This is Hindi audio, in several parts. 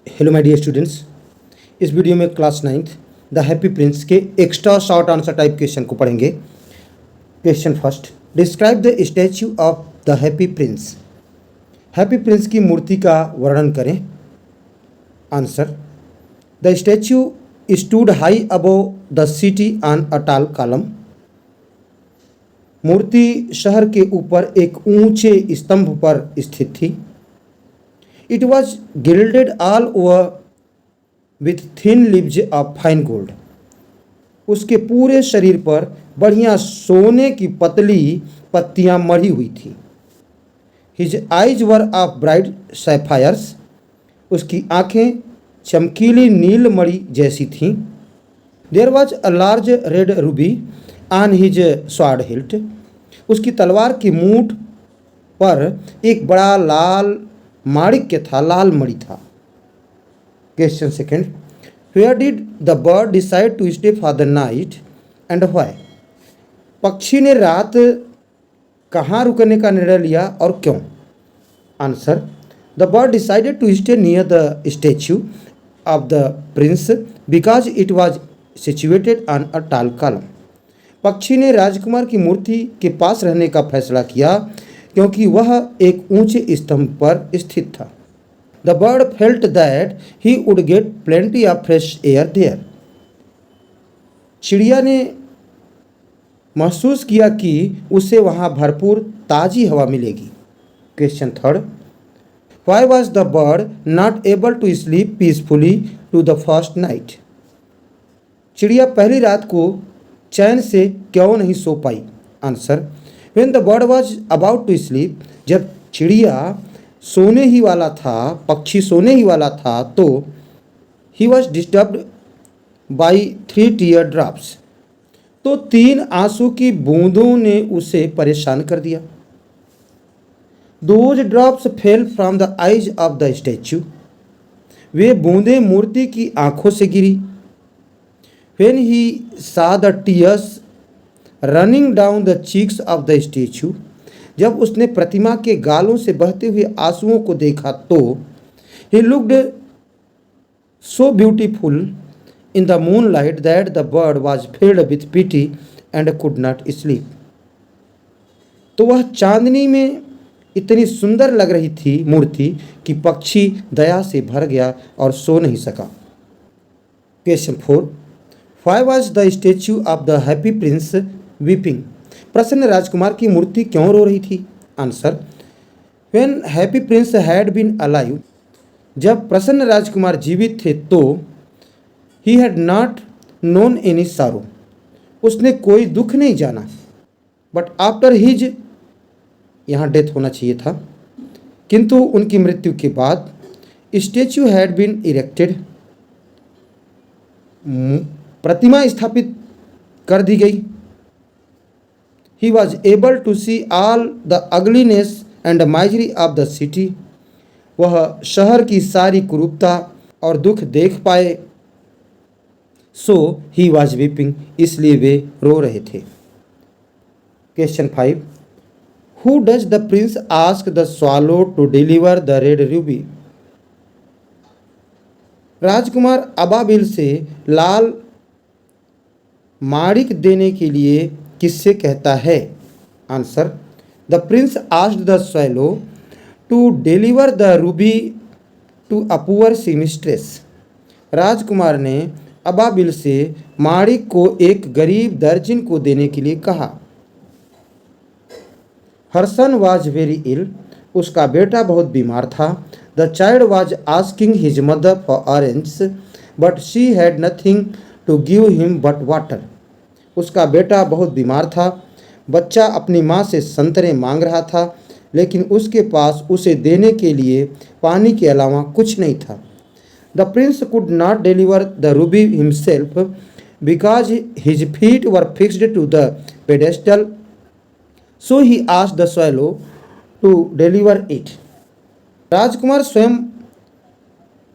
Hello my dear students. इस वीडियो में class 9th the happy Prince के extra short answer type question को पढ़ेंगे। Question first, describe the statue of the happy Prince. Happy Prince की मूर्ति का वर्णन करें। Answer, the statue stood high above the city on a tall column. मूर्ति शहर के ऊपर एक ऊंचे स्तंभ पर स्थित थी। It was gilded all over with thin leaves of fine gold. उसके पूरे शरीर पर बढ़िया सोने की पतली पत्तियां मढ़ी हुई थी। His eyes were of bright sapphires. उसकी आंखें चमकीली नीलमणि जैसी थीं। There was a large red ruby on his sword hilt. उसकी तलवार की मूठ पर एक बड़ा लाल माणिक्य था, लाल मणि था। Question second, where did the bird decide to stay for the night and why. पक्षी ने रात कहाँ रुकने का निर्णय लिया और क्यों। Answer, the bird decided to stay near the statue of the prince because it was situated on a tall column. पक्षी ने राजकुमार की मूर्ति के पास रहने का फैसला किया क्योंकि वह एक ऊंचे स्तंभ पर स्थित था। The bird felt that he would get plenty of fresh air there. चिड़िया ने महसूस किया कि उसे वहाँ भरपूर ताज़ी हवा मिलेगी। Question third, why was the bird not able to sleep peacefully to the first night. चिड़िया पहली रात को चैन से क्यों नहीं सो पाई। Answer, When the bird was about to sleep, जब चिड़िया सोने ही वाला था, पक्षी सोने ही वाला था, तो he was disturbed by 3 tear drops। तो 3 आंसू की बूंदों ने उसे परेशान कर दिया। Those drops fell from the eyes of the statue। वे बूंदें मूर्ति की आंखों से गिरी। When he saw the tears running down the cheeks of the statue, जब उसने प्रतिमा के गालों से बहते हुए आंसुओं को देखा तो he looked so beautiful in the moonlight that the bird was filled with pity and could not sleep. तो वह चांदनी में इतनी सुंदर लग रही थी मूर्ति कि पक्षी दया से भर गया और सो नहीं सका। Question 4, why was the statue of the happy prince weeping. प्रसन्न राजकुमार की मूर्ति क्यों रो रही थी। Answer, when happy prince had been alive, जब प्रसन्न राजकुमार जीवित थे तो he had not known any sorrow, उसने कोई दुख नहीं जाना। बट आफ्टर हिज, यहाँ डेथ होना चाहिए था, किंतु उनकी मृत्यु के बाद स्टैच्यू हैड बीन इरेक्टेड, प्रतिमा स्थापित कर दी गई। He was able to see all the ugliness and misery of the city। वह शहर की सारी कुरूपता और दुख देख पाए। So he was weeping, इसलिए वे रो रहे थे। Question 5, Who does the prince ask the swallow to deliver the red ruby। राजकुमार अबाबिल से लाल माणिक देने के लिए किससे कहता है। Answer, the prince asked the swallow to deliver the ruby to a poor seamstress. राजकुमार ने अबाबिल से माणिक को एक गरीब दर्जिन को देने के लिए कहा। हर सन वॉज वेरी इल, उसका बेटा बहुत बीमार था। The child was asking his mother for orange but she had nothing to give him but water. उसका बेटा बहुत बीमार था। बच्चा अपनी माँ से संतरे मांग रहा था, लेकिन उसके पास उसे देने के लिए पानी के अलावा कुछ नहीं था। The prince could not deliver the ruby himself because his feet were fixed to the pedestal, so he asked the swallow to deliver it. राजकुमार स्वयं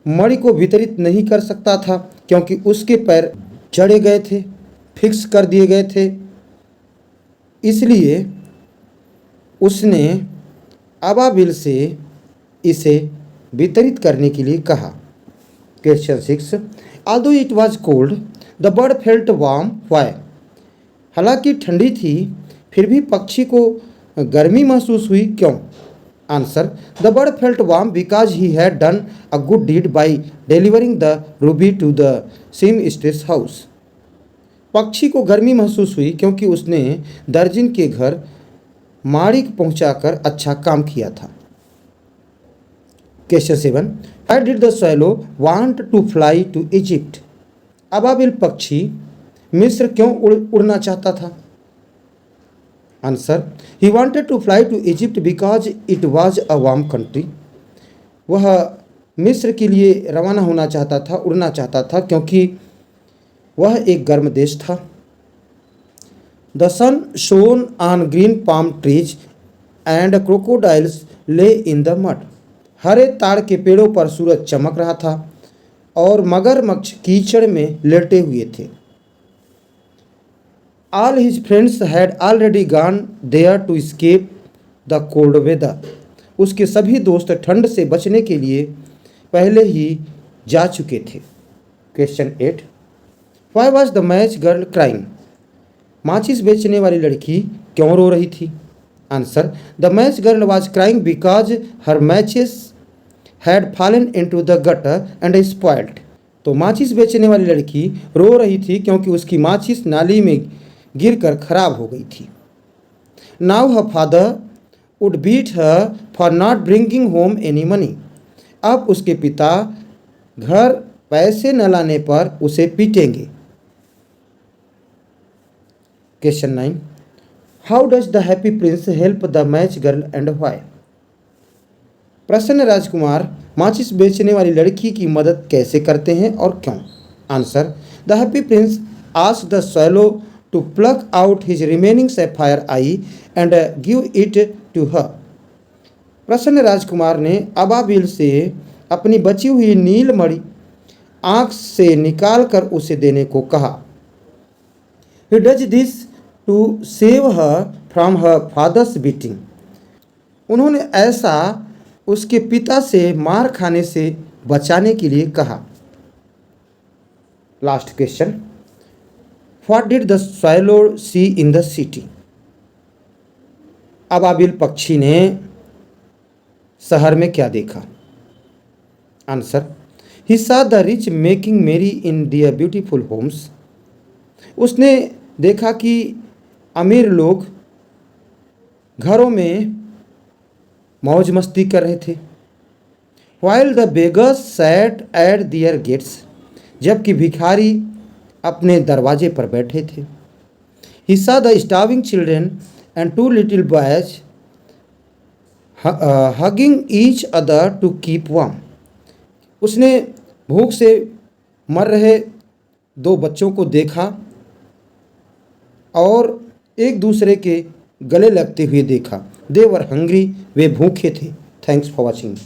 मणि को वितरित नहीं कर सकता था क्योंकि उसके पैर चढ़े गए थे, फिक्स कर दिए गए थे। इसलिए उसने अबाबिल से इसे वितरित करने के लिए कहा। Question 6. Although it was cold, the bird felt warm. Why? हालांकि ठंडी थी, फिर भी पक्षी को गर्मी महसूस हुई, क्यों? Answer: the bird felt warm because he had done a good deed by delivering the ruby to the seamstress house. पक्षी को गर्मी महसूस हुई क्योंकि उसने दर्जिन के घर माणिक पहुंचाकर अच्छा काम किया था। Question 7. Why did the swallow want to fly to Egypt? अबाबिल पक्षी मिस्र क्यों उड़ना चाहता था? Answer: he wanted to fly to Egypt because it was a warm country. वह मिस्र के लिए रवाना होना चाहता था, उड़ना चाहता था, क्योंकि वह एक गर्म देश था। The sun shone on green palm trees and crocodiles lay in the mud. हरे ताड़ के पेड़ों पर सूरज चमक रहा था और मगरमच्छ कीचड़ में लेटे हुए थे। All his friends had already gone there to escape the cold weather. उसके सभी दोस्त ठंड से बचने के लिए पहले ही जा चुके थे। Question 8. Why was the match girl crying? माचिस बेचने वाली लड़की क्यों रो रही थी? Answer: The match girl was crying because her matches had fallen into the gutter and spoiled. तो माचिस बेचने वाली लड़की रो रही थी क्योंकि उसकी माचिस नाली में गिरकर खराब हो गई थी। Now her father would beat her for not bringing home any money. अब उसके पिता घर पैसे न लाने पर उसे पीटेंगे। Question 9. How does the happy Prince help the match girl and why? प्रसन्न राजकुमार माचिस बेचने वाली लड़की की मदद कैसे करते हैं और क्यों? Answer: the happy Prince asked the swallow to pluck out his remaining sapphire eye and give it to her. प्रसन्न राजकुमार ने अबाबिल से अपनी बची हुई नीलमणि आँख से निकालकर उसे देने को कहा। He does this to save her from her father's beating. उन्होंने ऐसा उसके पिता से मार खाने से बचाने के लिए कहा। Last question. What did the swallow see in the city? अबाबिल पक्षी ने शहर में क्या देखा? Answer: He saw the rich making merry in their beautiful homes. उसने देखा कि अमीर लोग घरों में मौज मस्ती कर रहे थे। While the beggars sat at their gates. जबकि भिखारी अपने दरवाजे पर बैठे थे। He saw the starving children and two little boys hugging each other to keep warm. उसने भूख से मर रहे दो बच्चों को देखा और एक दूसरे के गले लगते हुए देखा। They were hungry. वे भूखे थे। Thanks for watching.